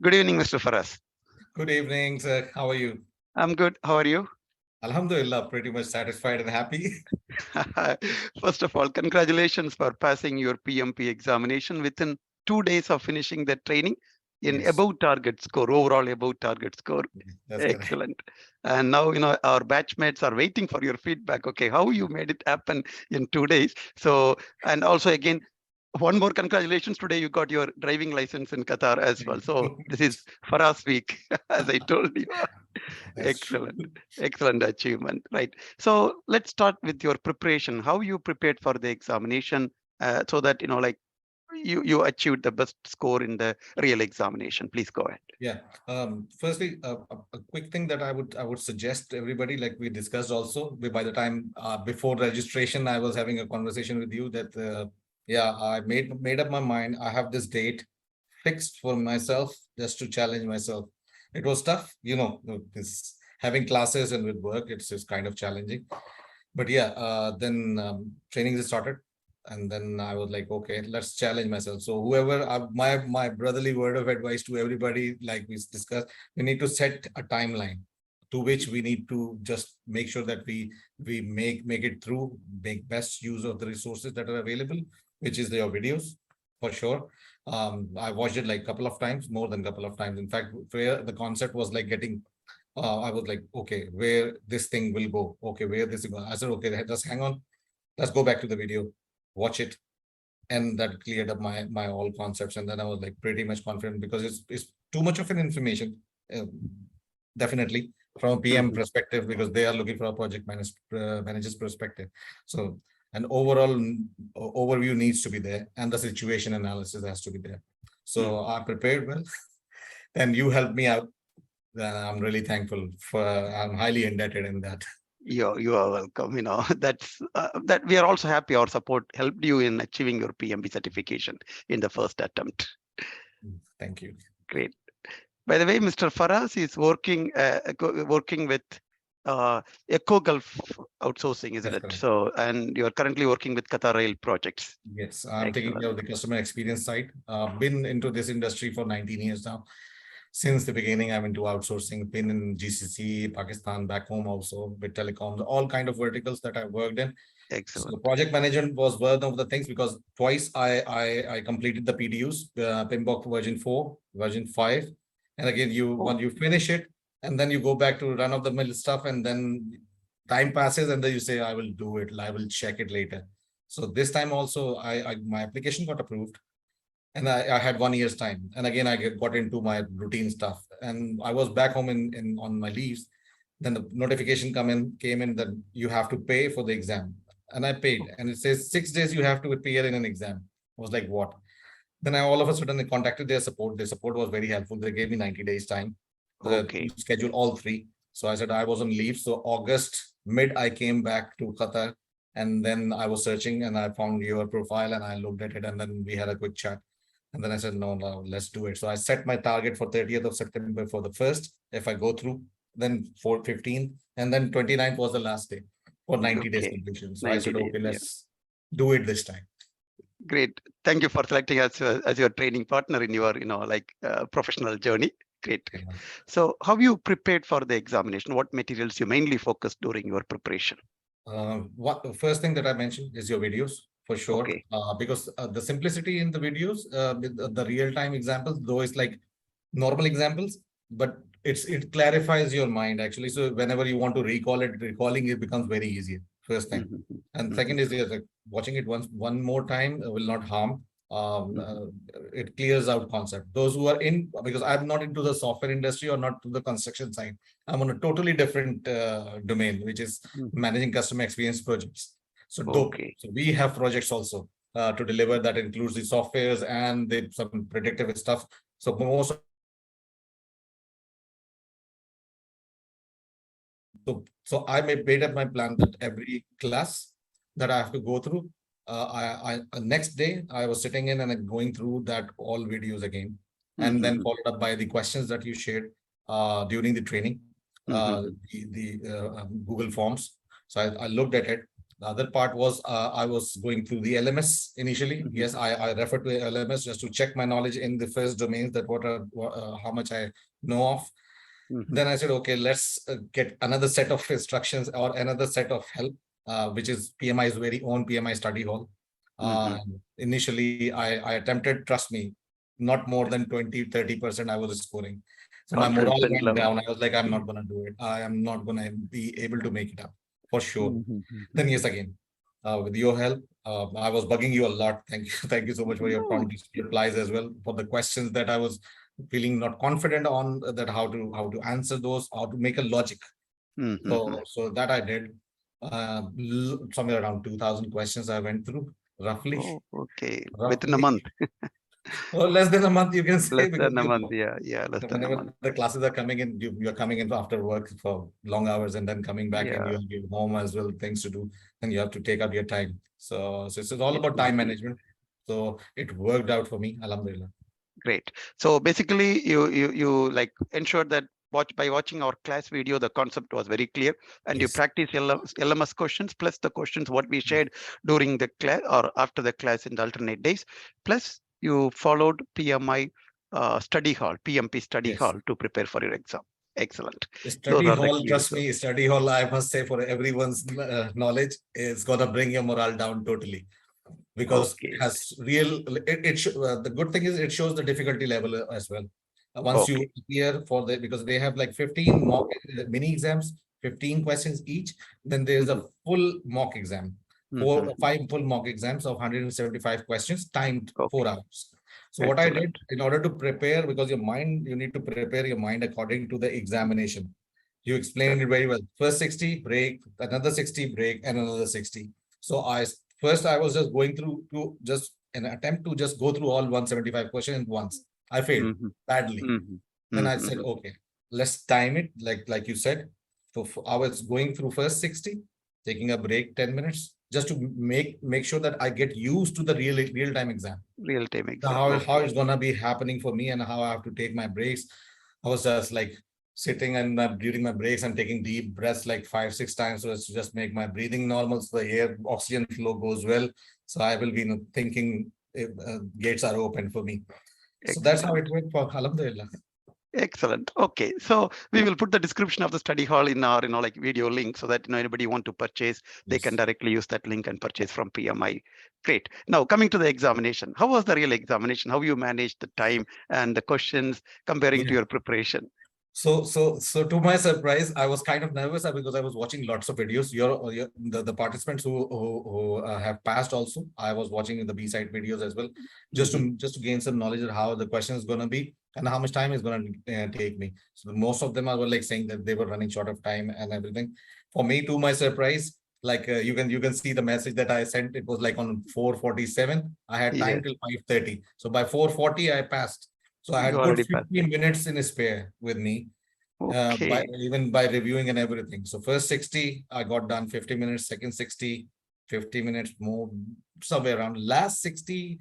Good evening, Mr. Faraz. Good evening, sir. How are you? I'm good. How are you? Alhamdulillah, pretty much satisfied and happy. First of all, congratulations for passing your PMP examination within 2 days of finishing the training in Yes, above target score, overall above target score. that's correct. Excellent. And now, our batchmates are waiting for your feedback. Okay, how you made it happen in 2 days. So, and also again, one more congratulations. Today you got your driving license in Qatar as well. So this is Faraz week, as I told you. That's Excellent, true. excellent achievement. Right. So let's start with your preparation. How you prepared for the examination, so that like you achieved the best score in the real examination. Please go ahead. Yeah. Firstly, a quick thing that I would suggest to everybody, like we discussed also, by the time before registration, I was having a conversation with you that yeah, I made up my mind. I have this date fixed for myself just to challenge myself. It was tough, this having classes and with work, it's just kind of challenging. But yeah, then training is started, and then I was like, okay, let's challenge myself. So whoever, my brotherly word of advice to everybody, like we discussed, we need to set a timeline to which we need to just make sure that we make it through, make best use of the resources that are available, which is your videos for sure. I watched it like a couple of times, more than a couple of times. In fact, where the concept was like getting I was like, okay, where this thing will go. Okay, where this is going. I said, okay, just hang on. Let's go back to the video, watch it. And that cleared up my all concepts. And then I was like pretty much confident because it's too much of an information. Uh, Definitely from a PM Mhm. perspective, because they are looking for a manager's perspective. So an overall overview needs to be there, and the situation analysis has to be there. Mm. So I prepared well. Then you helped me out, I'm really thankful for. I'm highly indebted in that. You are welcome. That we are also happy our support helped you in achieving your PMP certification in the first attempt. Thank you. Great. By the way, Mr. Faraz is working with Eccogulf Outsourcing, isn't That's it? correct. So, and you are currently working with Qatar Rail projects. Yes, I'm taking care Excellent. of the customer experience side. Been into this industry for 19 years now. Since the beginning, I'm into outsourcing. Been in GCC, Pakistan, back home also with telecoms, all kind of verticals that I worked in. So Excellent. project management was one of the things, because twice I completed the PDUs, PMBOK version 4, version 5. And again, Oh, when you finish it, and then you go back to run of the mill stuff, and then time passes, and then you say, I will do it, I will check it later. So this time also, my application got approved, and I had 1 year's time. And again, got into my routine stuff, and I was back home in on my leaves. Then the notification came in that you have to pay for the exam, and I paid, and it says 6 days you have to appear in an exam. I was like, what? Then I all of a sudden I contacted their support. Their support was very helpful. They gave me 90 days time to okay. schedule all three. So I said I was on leave. So August mid, I came back to Qatar, and then I was searching and I found your profile and I looked at it, and then we had a quick chat. And then I said, no, no, let's do it. So I set my target for 30th of September for the first. If I go through, then for 15th, and then 29th was the last day for 90 days Okay. completion. So I 90 said, days. okay, Yeah. let's do it this time. Great. Thank you for selecting us as your training partner in your, professional journey. Great. So how you prepared for the examination? What materials you mainly focused during your preparation? What the first thing that I mentioned is your videos for sure, Okay. because the simplicity in the videos, with the real-time examples, though it's like normal examples, but it clarifies your mind actually. So whenever you want to recall it, recalling it becomes very easy. First thing, Mhm, and mhm, second is like watching it one more time will not harm. mhm. It clears out concept. Those who are in, because I'm not into the software industry or not to the construction side. I'm on a totally different domain, which is Mhm. managing customer experience projects. Okay. So we have projects also to deliver that includes the softwares and some predictive stuff. So most so I made up my plan that every class that I have to go through, next day I was sitting in and going through that all videos again, and then Mhm, followed up by the questions that you shared during the training, mhm, the Google Forms. So I looked at it. The other part was I was going through the LMS initially. Mhm. Yes, I referred to LMS just to check my knowledge in the first domains that how much I know of. Mhm. Then I said, okay, let's get another set of instructions or another set of help, which is PMI's very own PMI Study Hall. Mhm. Initially, I attempted, trust me, not more than 20-30% I was scoring. So my Confidence morale went level. down. I was like, I'm not going to do it. I am not going to be able to make it up for sure. Mhm. Then yes, again, with your help, I was bugging you a lot. Thank you. Thank you so much for your No. prompt replies as well, for the questions that I was feeling not confident on, that how to answer those, how to make a logic. Mhm. So that I did. Somewhere around 2,000 questions I went through, roughly. Oh, okay. Within a Roughly, month. or less than a month, you can say, Less because than a month. Yeah. Yeah. Less than a whenever month. the classes are coming in, you're coming in after work for long hours and then coming back and Yeah. you have your home as well, things to do, and you have to take up your time. So it's all about time Mhm. management. So it worked out for me, alhamdulillah. Great. So basically, you like ensured that by watching our class video, the concept was very clear, and you Yes. practice LMS questions plus the questions what we shared during the class or after the class in the alternate days. Plus, you followed PMI study hall, PMP study Yes. hall to prepare for your exam. Excellent. Those Study are the hall, key trust results. me, study hall, I must say, for everyone's knowledge, is gonna bring your morale down totally, because it Okay. has real. The good thing is it shows the difficulty level as well. Once Okay. you appear for the, because they have like 15 mock mini exams, 15 questions each. Then there's a Mhm. full mock exam, Mhm. five full mock exams of 175 questions, timed Okay. 4 hours. So what I did Excellent. in order to prepare, because your mind, you need to prepare your mind according to the examination. You explained it very well. First 60 break, another 60 break, and another 60. So first I was just going through to just an attempt to just go through all 175 questions once. I failed Mhm. badly. Mhm. Then I said, Mhm. okay, let's time it like you said. So I was going through first 60, taking a break 10 minutes, just to make sure that I get used to the real time exam. Real time So exam. how Okay. it's gonna be happening for me and how I have to take my breaks. I was just like sitting and during my breaks, I'm taking deep breaths like 5-6 times, so as to just make my breathing normal, so the air oxygen flow goes well. So I will be, thinking if, gates are open for me. So that's how Excellent. it went for Alhamdulillah. Excellent. Okay, so we will put the description of the study hall in our, like video link, so that anybody want to purchase, they can Yes. directly use that link and purchase from PMI. Great. Now coming to the examination, how was the real examination? How you managed the time and the questions comparing to Yeah. your preparation? So to my surprise, I was kind of nervous because I was watching lots of videos. The participants who have passed also, I was watching the Bsight videos as well, Mhm. just to gain some knowledge of how the question is going to be and how much time is going to take me. So most of them were like saying that they were running short of time and everything. For me, to my surprise, like you can see the message that I sent. It was like on 4:47. I had Yeah, time till 5:30. So by 4:40, I passed. So I you had good already passed it. 15 minutes in a spare with me, by Okay. even by reviewing and everything. So first 60, I got done 50 minutes, second 60, 50 minutes more, somewhere around last 60.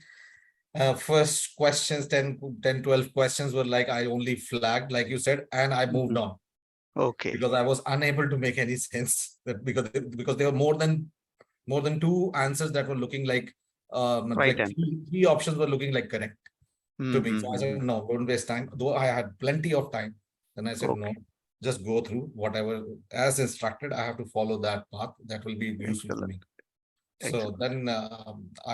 First questions, 12 questions were like I only flagged, like you said, and I moved Mhm. on Okay. because I was unable to make any sense, that because there were more than two answers that were looking Right like answer. three options were looking like correct to me. So I said, Mm-hmm. no, don't waste time. Though I had plenty of time, then I said, no, Okay. just go through whatever as instructed. I have to follow that path. That will be useful for Excellent. me. So Excellent. then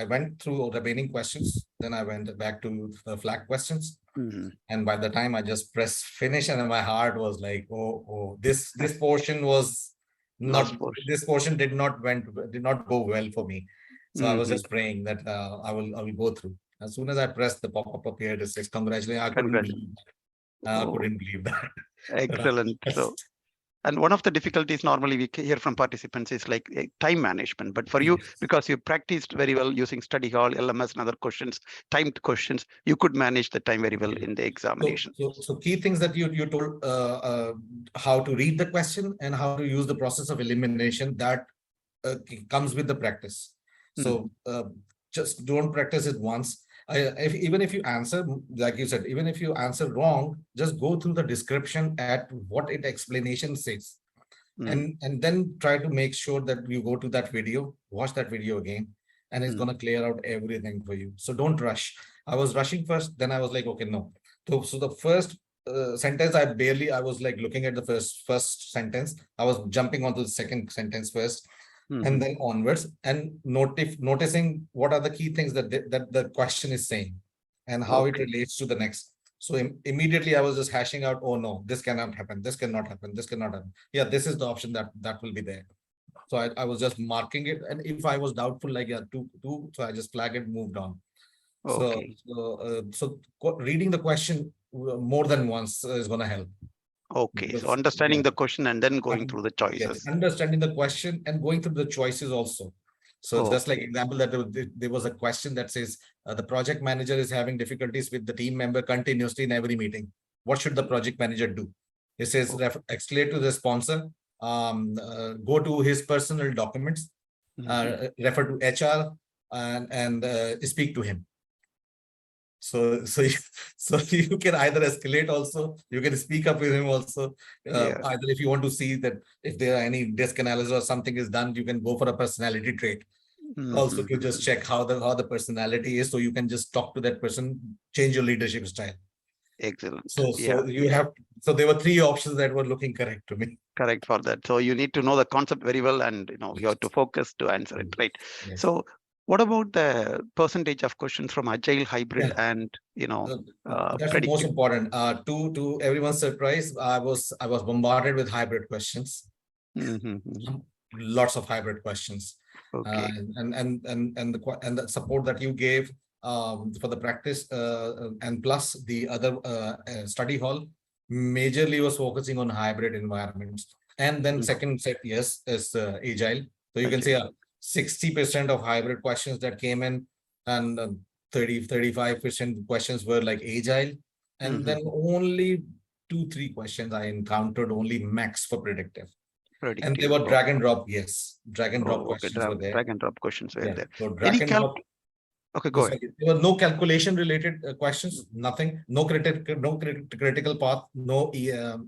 I went through remaining questions. Then I went back to the flag questions. Mm-hmm. And by the time I just pressed finish, and my heart was like, oh, this portion was Last not, portion. this portion did not go well for me. So I was Mm-hmm. just praying that I will go through. As soon as I pressed the pop-up appeared, it says congratulations. I couldn't Congratulations. believe that. I Oh, couldn't believe that. That I excellent. So, pressed. and one of the difficulties normally we hear from participants is like time management. But for you, Yes. because you practiced very well using study hall, LMS, and other questions, timed questions, you could manage the time very well Yeah. in the So, examination. so, so key things that you told, how to read the question and how to use the process of elimination that comes with the practice. Mhm. So just don't practice it once. Even if you answer, like you said, even if you answer wrong, just go through the description at what it explanation says. and then try to make sure that you go to that video, watch that video again, and it's going to clear out everything for you. So don't rush. I was rushing first, then I was like, okay, no. So the first sentence, I was like looking at the first sentence. I was jumping onto the second sentence first, and then onwards, and noticing what are the key things that that the question is saying, and how it relates to the next. So immediately I was just hashing out, oh no, this cannot happen, this cannot happen, this cannot happen. Yeah, this is the option that will be there. So I was just marking it, and if I was doubtful, like yeah, two, so I just flag it, moved on. So reading the question more than once is going to help. Okay, so understanding the question and then going through the choices. Yes, understanding the question and going through the choices also. So just like example, that there was a question that says the project manager is having difficulties with the team member continuously in every meeting. What should the project manager do? It says escalate to the sponsor, go to his personal documents, refer to HR, and speak to him. So you can either escalate also, you can speak up with him also. Either if you want to see that if there are any desk analysis or something is done, you can go for a personality trait. Also to just check how the personality is, so you can just talk to that person, change your leadership style. Excellent. So there were three options that were looking correct to me. Correct for that. So you need to know the concept very well, and you have to focus to answer it, right? Yes. So what about the percentage of questions from agile, hybrid, and that's the most important. To everyone's surprise, I was bombarded with hybrid questions. Lots of hybrid questions. And the support that you gave for the practice, and plus the other study hall majorly was focusing on hybrid environments. And then second set, yes, is agile. So you can say 60% of hybrid questions that came in, and 35% questions were like agile. And then only 2-3 questions I encountered only max for predictive. And they were drag and drop. Yes, drag and drop questions were there. Drag and drop questions were there. So drag and drop. Okay, go ahead. There were no calculation related questions, nothing, no critical path, no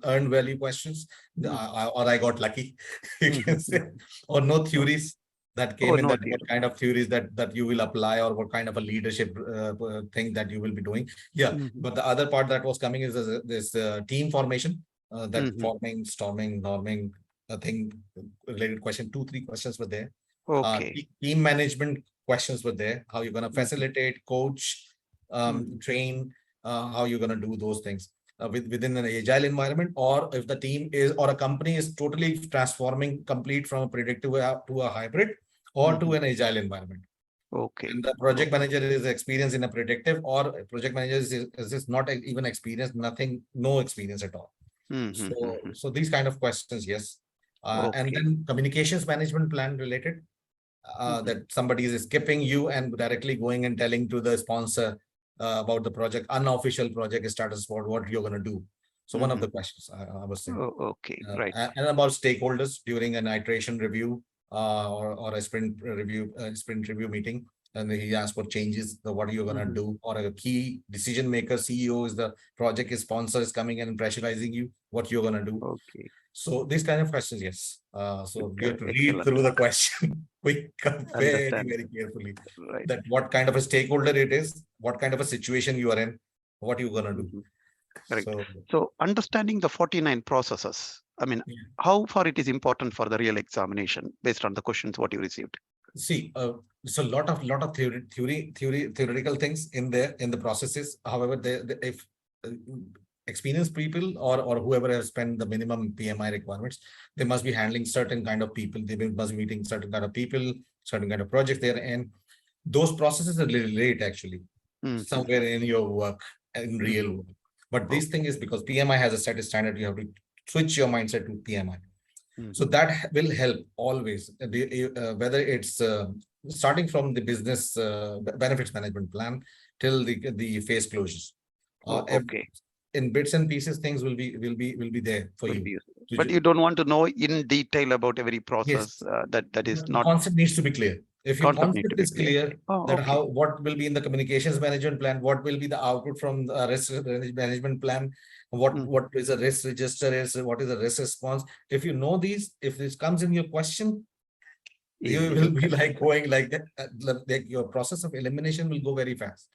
earned value questions, or I got lucky, you can say, or no theories that came in, that what kind of theories that you will apply, or what kind of a leadership thing that you will be doing. But the other part that was coming is this team formation, that forming, storming, norming thing related question. 2-3 questions were there. Team management questions were there. How you're going to facilitate, coach, train, how you're going to do those things within an agile environment, or if the team is, or a company is totally transforming complete from a predictive to a hybrid or to an agile environment. And the project manager is experienced in a predictive, or project manager is not even experienced, no experience at all. So these kind of questions, yes. And then communications management plan related, that somebody is skipping you and directly going and telling to the sponsor about the project, unofficial project status, what you're going to do. So one of the questions I was saying. Right. And about stakeholders during an iteration review or a sprint review meeting, and he asked for changes, what are you going to do, or a key decision maker, CEO is the project sponsor is coming in and pressurizing you, what you're going to do. So these kind of questions, yes. So you have to read through the question very carefully. That what kind of a stakeholder it is, what kind of a situation you are in, what you're going to do. Correct. So understanding the 49 processes, I mean, how far it is important for the real examination based on the questions what you received? See, it's a lot of theoretical things in there in the processes. However, if experienced people or whoever has spent the minimum PMI requirements, they must be handling certain kind of people. They must be meeting certain kind of people, certain kind of projects they're in. Those processes are relate actually somewhere in your work, in real work. But this thing is because PMI has a set standard, you have to switch your mindset to PMI. So that will help always, whether it's starting from the business benefits management plan till the phase closures. In bits and pieces, things will be there for you. But you don't want to know in detail about every process. Yes. That is The not. concept needs to be clear. If your Concept need to concept be is clear. clear, Oh, that okay. what will be in the communications management plan, what will be the output from the risk management plan, what is a risk register is, what is a risk response. If you know these, if this comes in your question, you Easily will you be can. like going like that. Like your process of elimination will go very fast.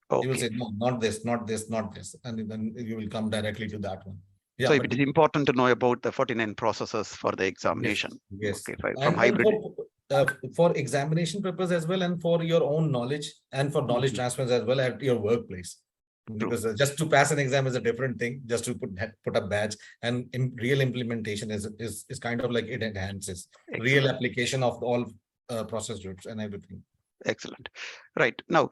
You will Okay. say, no, not this, not this, not this. And then you will come directly to that one. So Yeah, if but it is important to know about the 49 processes for the yes, examination. yes. Okay, from And hybrid. for examination purpose as well, and for your own knowledge and for knowledge transfer as well at your workplace. True. Because just to pass an exam is a different thing. Just to put a badge, and real implementation is kind of like it enhances real Excellent. application of all process groups and everything. Excellent. Right. Now,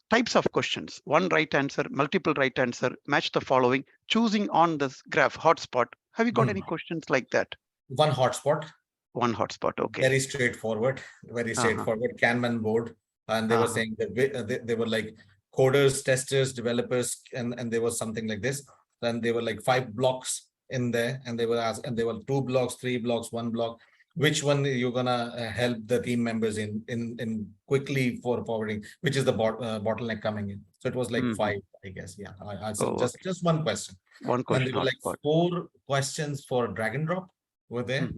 types of questions. One right answer, multiple right answer, match the following, choosing on this graph, hotspot. Have you got any questions like that? One hotspot. One hotspot. Okay. Very straightforward. Very straightforward. Kanban board. And they were saying that they were like coders, testers, developers, and there was something like this. Then they were like 5 blocks in there, and they were asked, and there were 2 blocks, 3 blocks, 1 block. Which one you're gonna help the team members in quickly for forwarding, which is the bottleneck coming in. So it was like 5, I guess. Yeah, I said just one question. One question. And there were like 4 questions for drag and drop were there.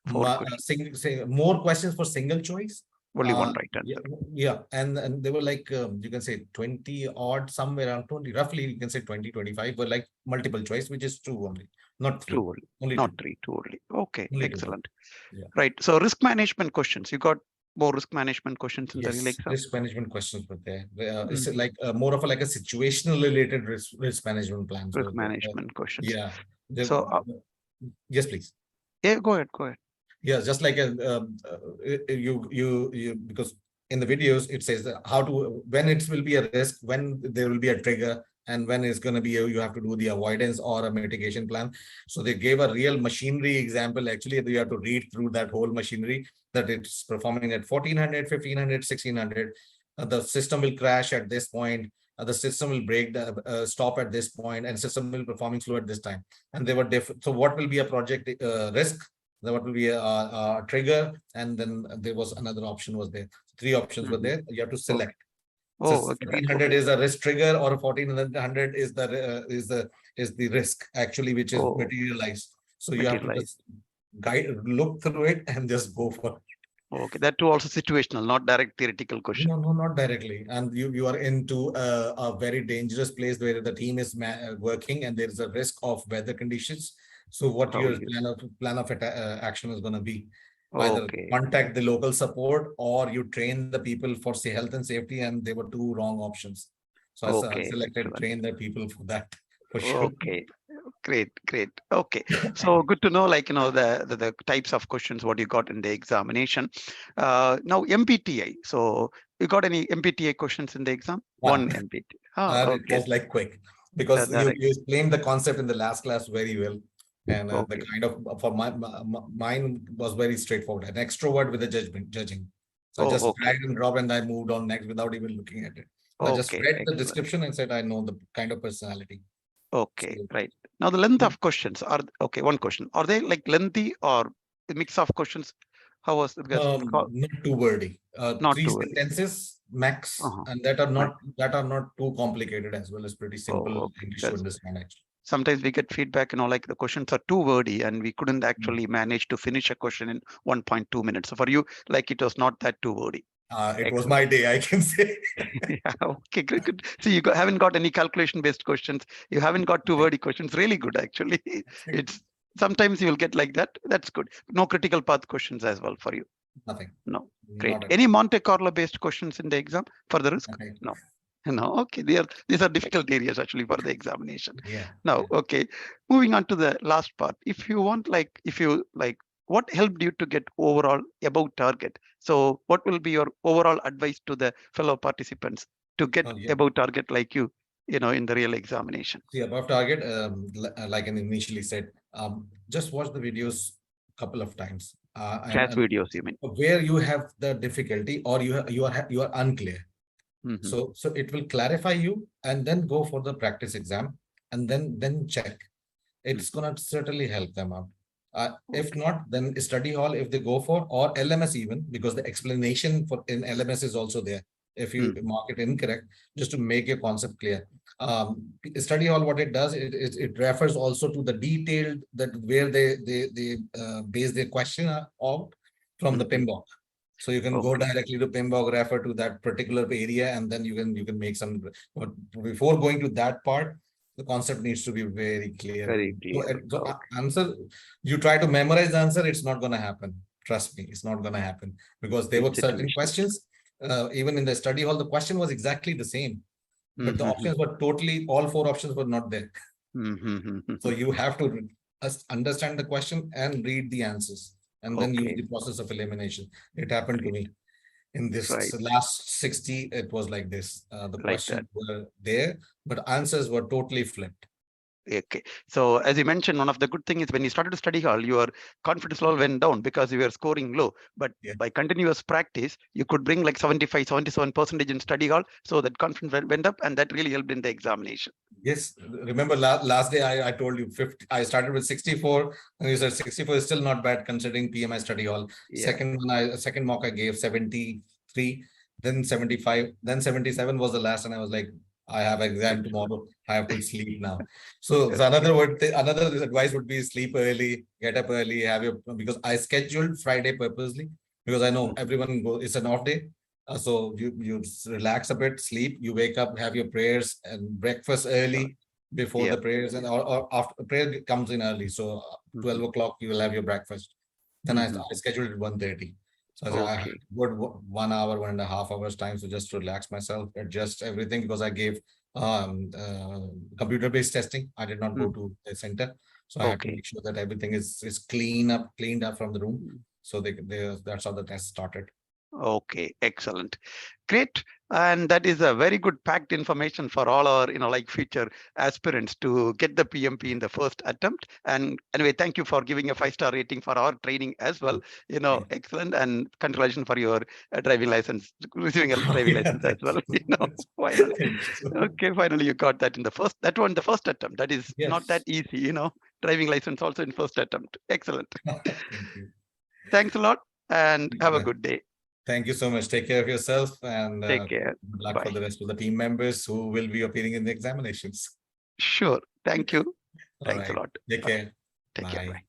4 questions. More questions for single choice. Only one right answer. Yeah, and they were like you can say 20 odd, somewhere around 20, roughly you can say 20, 25 were like multiple choice, which is 2 only, not 3. True only. Not 3, 2 only. Okay, only excellent. Yeah. Right. So risk management questions. You got more risk management questions in the real exam? Risk management questions were there. It's like more of a situational related risk management plans. Risk management questions. Yeah. So yes, please. Yeah, go ahead. Yeah, just like you because in the videos it says how to, when it will be a risk, when there will be a trigger, and when it's going to be you have to do the avoidance or a mitigation plan. So they gave a real machinery example. Actually, you have to read through that whole machinery, that it's performing at 1400, 1500, 1600. The system will crash at this point. The system will break the stop at this point, and system will performing slow at this time. And they were different. So what will be a project risk? Then what will be a trigger? And then there was another option was there. 3 options were there. You have to select. So 1400 is a risk trigger, or 1400 is the risk actually, which is materialized. So you have to just look through it and just go for it. Okay, that too also situational, not direct theoretical question. No, not directly. And you are into a very dangerous place where the team is working and there is a risk of weather conditions. So what your plan of action is going to be? Either contact the local support, or you train the people for health and safety, and there were 2 wrong options. So I selected train the people for that. For sure. Okay, great. Okay, so good to know, the types of questions what you got in the examination. Now MBTI. So you got any MBTI questions in the exam? One MBTI. It was like quick, because you explained the concept in the last class very well. And the kind of, for mine was very straightforward. An extrovert with a judging. So I just dragged and dropped, and I moved on next without even looking at it. I just read the description and said, I know the kind of personality. Okay, right. Now the length of questions are, one question. Are they like lengthy or a mix of questions? How was it? Not too wordy. 3 sentences max, and that are not too complicated as well. As pretty simple English to understand actually. Sometimes we get feedback, like the questions are too wordy and we couldn't actually manage to finish a question in 1.2 minutes. So for you, it was not that too wordy. It was my day, I can say. Yeah, okay, good. So you haven't got any calculation-based questions. You haven't got too wordy questions. Really good, actually. It's sometimes you will get like that. That's good. No critical path questions as well for you. Nothing. No. Great. Any Monte Carlo-based questions in the exam for the risk? Okay. No, okay. These are difficult areas actually for the examination. Yeah. Now, okay. Moving on to the last part. If you want, what helped you to get overall above target? So what will be your overall advice to the fellow participants to get above target like you, in the real examination? See, above target, like I initially said, just watch the videos a couple of times. Class videos, you mean? Where you have the difficulty, or you are unclear. So it will clarify you, and then go for the practice exam, and then check. it's gonna certainly help them out. If not, then study hall if they go for, or LMS even, because the explanation for in LMS is also there. If you mark it incorrect, just to make your concept clear. Study hall, what it does, it refers also to the detailed that where they base their question out from the PMBOK. So you can go directly to PMBOK, refer to that particular area, and then you can make some. But before going to that part, the concept needs to be very clear. Very clear. So answer, you try to memorize the answer, it's not going to happen. Trust me, it's not going to happen, because there were certain questions. Even in the study hall, the question was exactly the same, but the options were totally, all 4 options were not there. So you have to understand the question and read the answers, and then use the process of elimination. It happened to me in this last 60. It was like this. The questions were there, but answers were totally flipped. Okay. So as you mentioned, one of the good things is when you started to study hall, your confidence level went down because you were scoring low. But by continuous practice, you could bring like 75, 77% in study hall. So that confidence went up, and that really helped in the examination. Yes. Remember last day I told you 50, I started with 64, and you said 64 is still not bad considering PMI study hall. Second mock I gave 73, then 75, then 77 was the last, and I was like, I have exam tomorrow. I have to sleep now. So another advice would be sleep early, get up early, have your, because I scheduled Friday purposely because I know everyone it's an off day. So you relax a bit, sleep, you wake up, have your prayers and breakfast early before the prayers, and or after prayer comes in early. So 12 o'clock you will have your breakfast. Then I scheduled it 1:30. So I had good 1 hour, 1.5 hours time to just relax myself, adjust everything, because I gave computer-based testing. I did not go to the center, so I had to make sure that everything is cleaned up from the room. So that's how the test started. Okay, excellent. Great. And that is a very good packed information for all our, like future aspirants to get the PMP in the first attempt. And anyway, thank you for giving a 5-star rating for our training as well. Excellent. And congratulations for your driving license, receiving a driving license as well. Finally. Okay, finally you got that in the first attempt. That is not that easy, driving license also in first attempt. Excellent. Thank you. Thanks a lot, and have a good day. Thank you so much. Take care of yourself, and take care. Good luck for the rest of the team members who will be appearing in the examinations. Sure. Thank you. Thanks a lot. Take care. Take care. Bye.